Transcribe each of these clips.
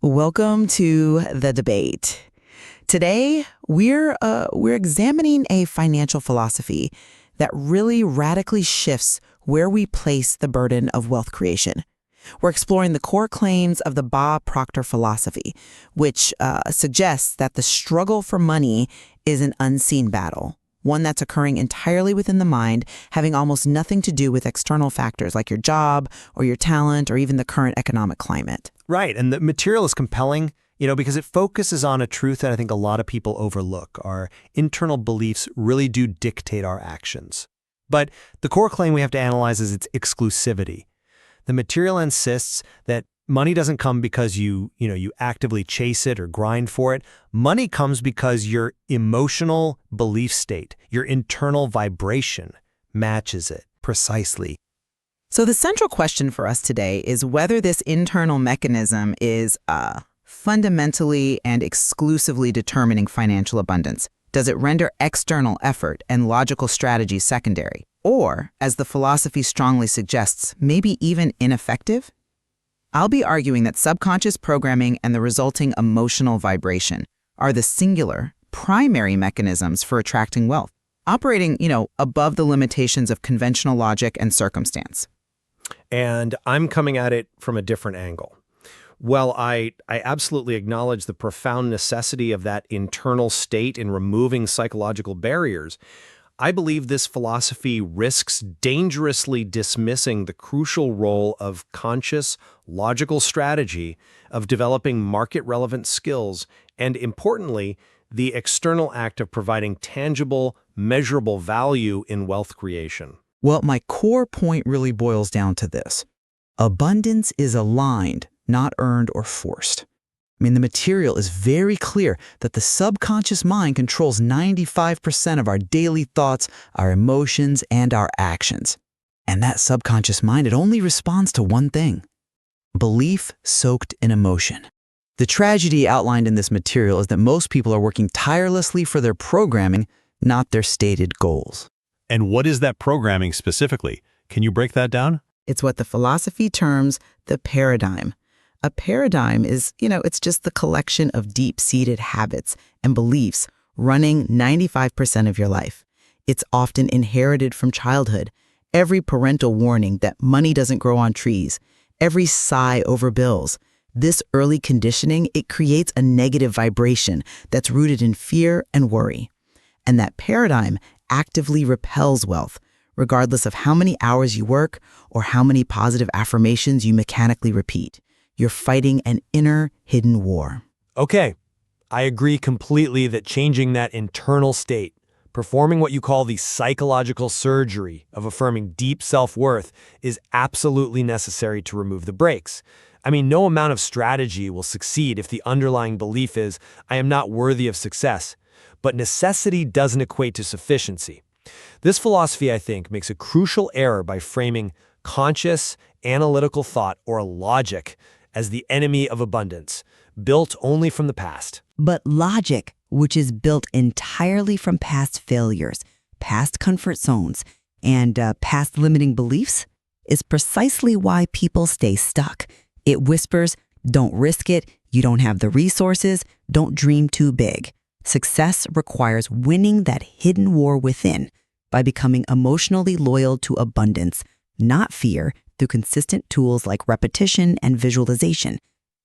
Welcome to the debate. Today, we're examining a financial philosophy that really radically shifts where we place the burden of wealth creation. We're exploring the core claims of the Bob Proctor philosophy, which suggests that the struggle for money is an unseen battle, one that's occurring entirely within the mind, having almost nothing to do with external factors like your job or your talent or even the current economic climate. Right, and the material is compelling, because it focuses on a truth that I think a lot of people overlook. Our internal beliefs really do dictate our actions. But the core claim we have to analyze is its exclusivity. The material insists that money doesn't come because you actively chase it or grind for it. Money comes because your emotional belief state, your internal vibration matches it precisely. So the central question for us today is whether this internal mechanism is fundamentally and exclusively determining financial abundance. Does it render external effort and logical strategy secondary? Or, as the philosophy strongly suggests, maybe even ineffective? I'll be arguing that subconscious programming and the resulting emotional vibration are the singular, primary mechanisms for attracting wealth, operating, above the limitations of conventional logic and circumstance. And I'm coming at it from a different angle. Well, I absolutely acknowledge the profound necessity of that internal state in removing psychological barriers. I believe this philosophy risks dangerously dismissing the crucial role of conscious, logical strategy, of developing market-relevant skills, and importantly, the external act of providing tangible, measurable value in wealth creation. Well, my core point really boils down to this. Abundance is aligned, not earned or forced. The material is very clear that the subconscious mind controls 95% of our daily thoughts, our emotions, and our actions. And that subconscious mind, it only responds to one thing: belief soaked in emotion. The tragedy outlined in this material is that most people are working tirelessly for their programming, not their stated goals. And what is that programming specifically? Can you break that down? It's what the philosophy terms the paradigm. A paradigm is, it's just the collection of deep-seated habits and beliefs running 95% of your life. It's often inherited from childhood. Every parental warning that money doesn't grow on trees, every sigh over bills. This early conditioning, it creates a negative vibration that's rooted in fear and worry. And that paradigm actively repels wealth, regardless of how many hours you work or how many positive affirmations you mechanically repeat. You're fighting an inner hidden war. Okay, I agree completely that changing that internal state, performing what you call the psychological surgery of affirming deep self-worth, is absolutely necessary to remove the brakes. No amount of strategy will succeed if the underlying belief is, I am not worthy of success. But necessity doesn't equate to sufficiency. This philosophy, I think, makes a crucial error by framing conscious, analytical thought, or logic, as the enemy of abundance, built only from the past. But logic, which is built entirely from past failures, past comfort zones, and past limiting beliefs, is precisely why people stay stuck. It whispers, don't risk it, you don't have the resources, don't dream too big. Success requires winning that hidden war within by becoming emotionally loyal to abundance, not fear, through consistent tools like repetition and visualization.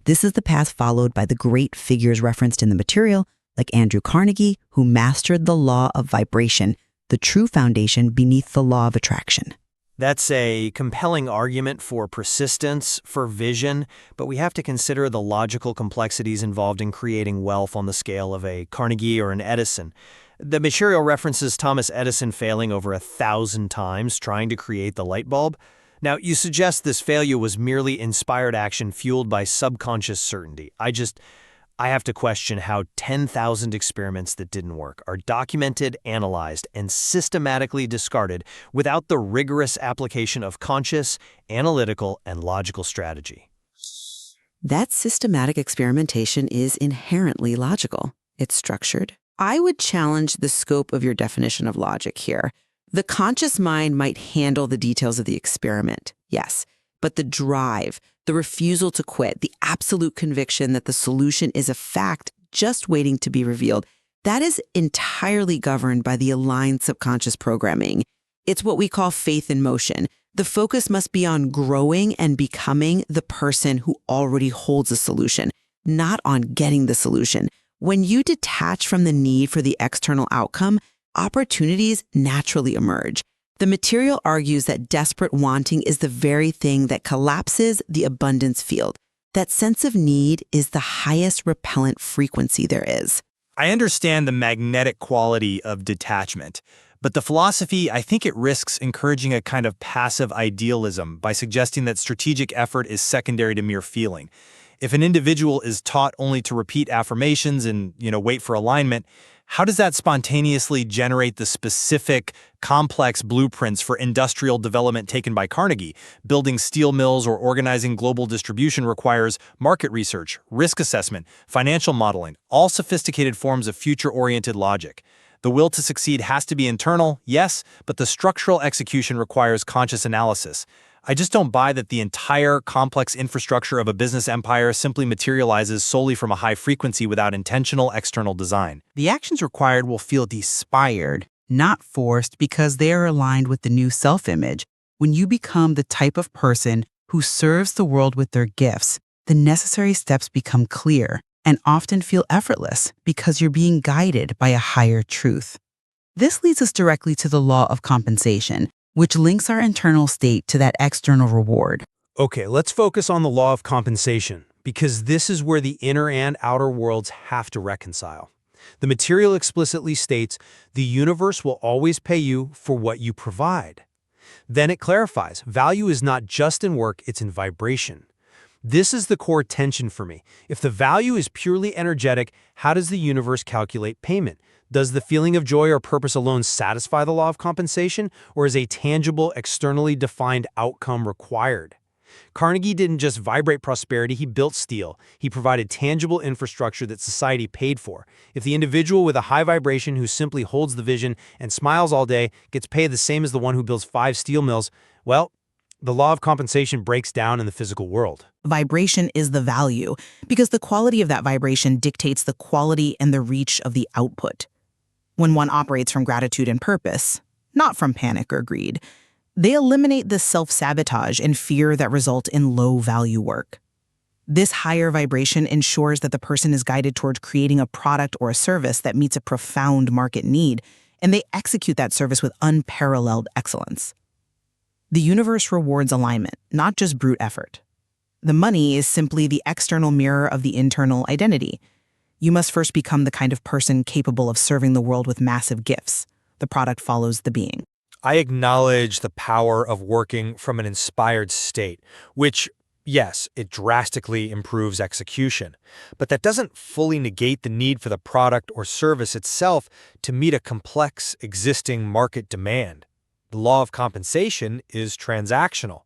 This is the path followed by the great figures referenced in the material, like Andrew Carnegie, who mastered the law of vibration, the true foundation beneath the law of attraction. That's a compelling argument for persistence, for vision, but we have to consider the logical complexities involved in creating wealth on the scale of a Carnegie or an Edison. The material references Thomas Edison failing over 1,000 times trying to create the light bulb. Now, you suggest this failure was merely inspired action fueled by subconscious certainty. I have to question how 10,000 experiments that didn't work are documented, analyzed, and systematically discarded without the rigorous application of conscious, analytical, and logical strategy. That systematic experimentation is inherently logical. It's structured. I would challenge the scope of your definition of logic here. The conscious mind might handle the details of the experiment, yes, but the drive, the refusal to quit, the absolute conviction that the solution is a fact just waiting to be revealed, that is entirely governed by the aligned subconscious programming. It's what we call faith in motion. The focus must be on growing and becoming the person who already holds a solution, not on getting the solution. When you detach from the need for the external outcome, opportunities naturally emerge. The material argues that desperate wanting is the very thing that collapses the abundance field. That sense of need is the highest repellent frequency there is. I understand the magnetic quality of detachment, but the philosophy, I think it risks encouraging a kind of passive idealism by suggesting that strategic effort is secondary to mere feeling. If an individual is taught only to repeat affirmations and, wait for alignment, how does that spontaneously generate the specific, complex blueprints for industrial development taken by Carnegie? Building steel mills or organizing global distribution requires market research, risk assessment, financial modeling, all sophisticated forms of future-oriented logic. The will to succeed has to be internal, yes, but the structural execution requires conscious analysis. I just don't buy that the entire complex infrastructure of a business empire simply materializes solely from a high frequency without intentional external design. The actions required will feel inspired, not forced, because they are aligned with the new self-image. When you become the type of person who serves the world with their gifts, the necessary steps become clear and often feel effortless because you're being guided by a higher truth. This leads us directly to the law of compensation, which links our internal state to that external reward. Okay, let's focus on the law of compensation, because this is where the inner and outer worlds have to reconcile. The material explicitly states the universe will always pay you for what you provide. Then it clarifies, value is not just in work, it's in vibration. This is the core tension for me. If the value is purely energetic, how does the universe calculate payment? Does the feeling of joy or purpose alone satisfy the law of compensation, or is a tangible, externally defined outcome required? Carnegie didn't just vibrate prosperity, he built steel. He provided tangible infrastructure that society paid for. If the individual with a high vibration who simply holds the vision and smiles all day gets paid the same as the one who builds 5 steel mills, well, the law of compensation breaks down in the physical world. Vibration is the value, because the quality of that vibration dictates the quality and the reach of the output. When one operates from gratitude and purpose, not from panic or greed, they eliminate the self-sabotage and fear that result in low-value work. This higher vibration ensures that the person is guided towards creating a product or a service that meets a profound market need, and they execute that service with unparalleled excellence. The universe rewards alignment, not just brute effort. The money is simply the external mirror of the internal identity. You must first become the kind of person capable of serving the world with massive gifts. The product follows the being. I acknowledge the power of working from an inspired state, which, yes, it drastically improves execution. But that doesn't fully negate the need for the product or service itself to meet a complex existing market demand. The law of compensation is transactional.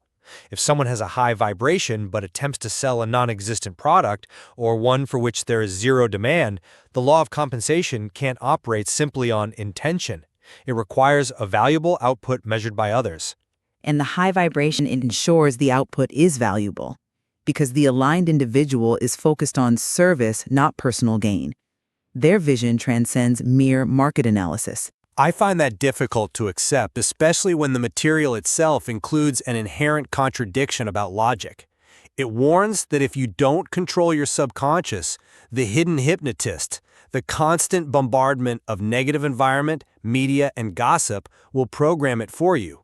If someone has a high vibration but attempts to sell a non-existent product or one for which there is zero demand, the law of compensation can't operate simply on intention. It requires a valuable output measured by others. And the high vibration ensures the output is valuable, because the aligned individual is focused on service, not personal gain. Their vision transcends mere market analysis. I find that difficult to accept, especially when the material itself includes an inherent contradiction about logic. It warns that if you don't control your subconscious, the hidden hypnotist, the constant bombardment of negative environment, media, and gossip will program it for you.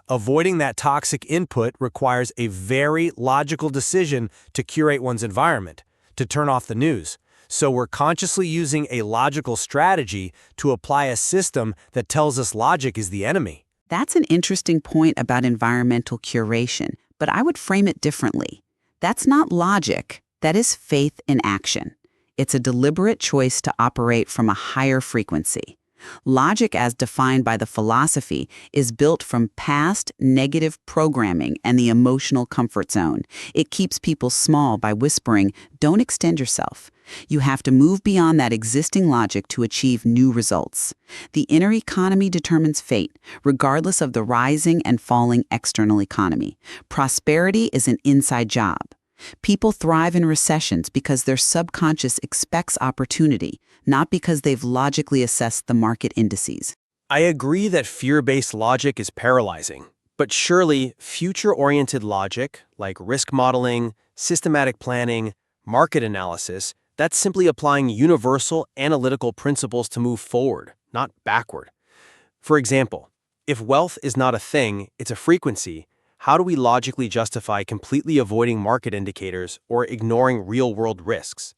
Avoiding that toxic input requires a very logical decision to curate one's environment, to turn off the news. So we're consciously using a logical strategy to apply a system that tells us logic is the enemy. That's an interesting point about environmental curation, but I would frame it differently. That's not logic. That is faith in action. It's a deliberate choice to operate from a higher frequency. Logic, as defined by the philosophy, is built from past negative programming and the emotional comfort zone. It keeps people small by whispering, "Don't extend yourself." You have to move beyond that existing logic to achieve new results. The inner economy determines fate, regardless of the rising and falling external economy. Prosperity is an inside job. People thrive in recessions because their subconscious expects opportunity, not because they've logically assessed the market indices. I agree that fear-based logic is paralyzing, but surely future-oriented logic, like risk modeling, systematic planning, market analysis, that's simply applying universal analytical principles to move forward, not backward. For example, if wealth is not a thing, it's a frequency, how do we logically justify completely avoiding market indicators or ignoring real-world risks?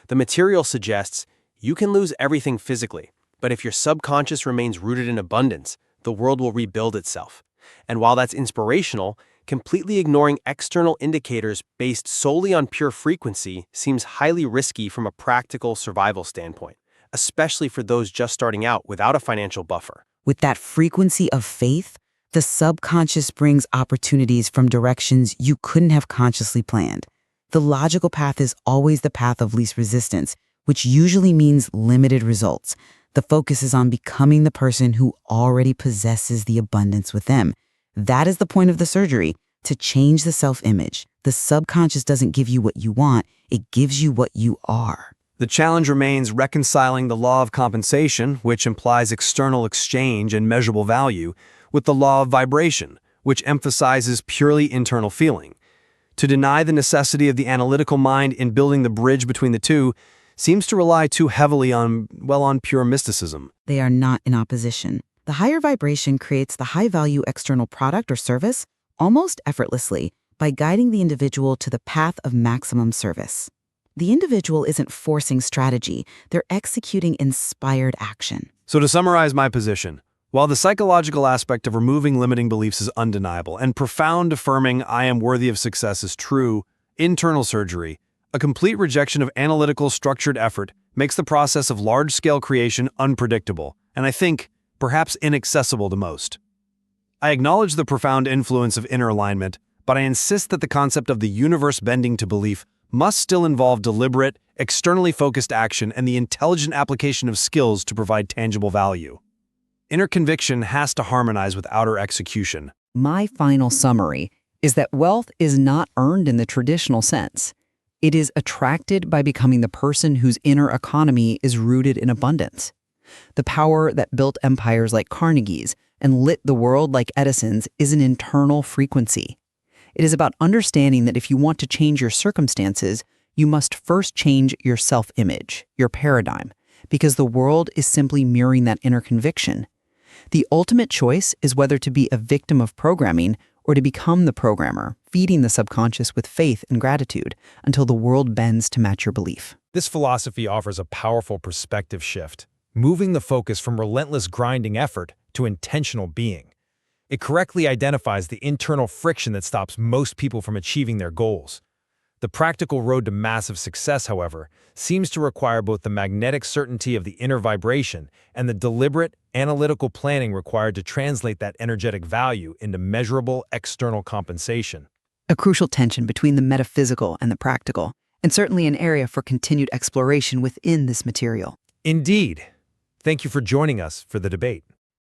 The material suggests you can lose everything physically, but if your subconscious remains rooted in abundance, the world will rebuild itself. And while that's inspirational, completely ignoring external indicators based solely on pure frequency seems highly risky from a practical survival standpoint, especially for those just starting out without a financial buffer. With that frequency of faith, the subconscious brings opportunities from directions you couldn't have consciously planned. The logical path is always the path of least resistance, which usually means limited results. The focus is on becoming the person who already possesses the abundance with them. That is the point of the surgery, to change the self-image. The subconscious doesn't give you what you want, it gives you what you are. The challenge remains reconciling the law of compensation, which implies external exchange and measurable value, with the law of vibration, which emphasizes purely internal feeling. To deny the necessity of the analytical mind in building the bridge between the two seems to rely too heavily on pure mysticism. They are not in opposition. The higher vibration creates the high-value external product or service almost effortlessly by guiding the individual to the path of maximum service. The individual isn't forcing strategy, they're executing inspired action. So to summarize my position, while the psychological aspect of removing limiting beliefs is undeniable and profound affirming I am worthy of success is true, internal surgery, a complete rejection of analytical structured effort makes the process of large-scale creation unpredictable, and I think, perhaps inaccessible to most. I acknowledge the profound influence of inner alignment, but I insist that the concept of the universe bending to belief must still involve deliberate, externally focused action and the intelligent application of skills to provide tangible value. Inner conviction has to harmonize with outer execution. My final summary is that wealth is not earned in the traditional sense. It is attracted by becoming the person whose inner economy is rooted in abundance. The power that built empires like Carnegie's and lit the world like Edison's is an internal frequency. It is about understanding that if you want to change your circumstances, you must first change your self-image, your paradigm, because the world is simply mirroring that inner conviction. The ultimate choice is whether to be a victim of programming or to become the programmer, feeding the subconscious with faith and gratitude until the world bends to match your belief. This philosophy offers a powerful perspective shift, moving the focus from relentless grinding effort to intentional being. It correctly identifies the internal friction that stops most people from achieving their goals. The practical road to massive success, however, seems to require both the magnetic certainty of the inner vibration and the deliberate, analytical planning required to translate that energetic value into measurable external compensation. A crucial tension between the metaphysical and the practical, and certainly an area for continued exploration within this material. Indeed. Thank you for joining us for the debate.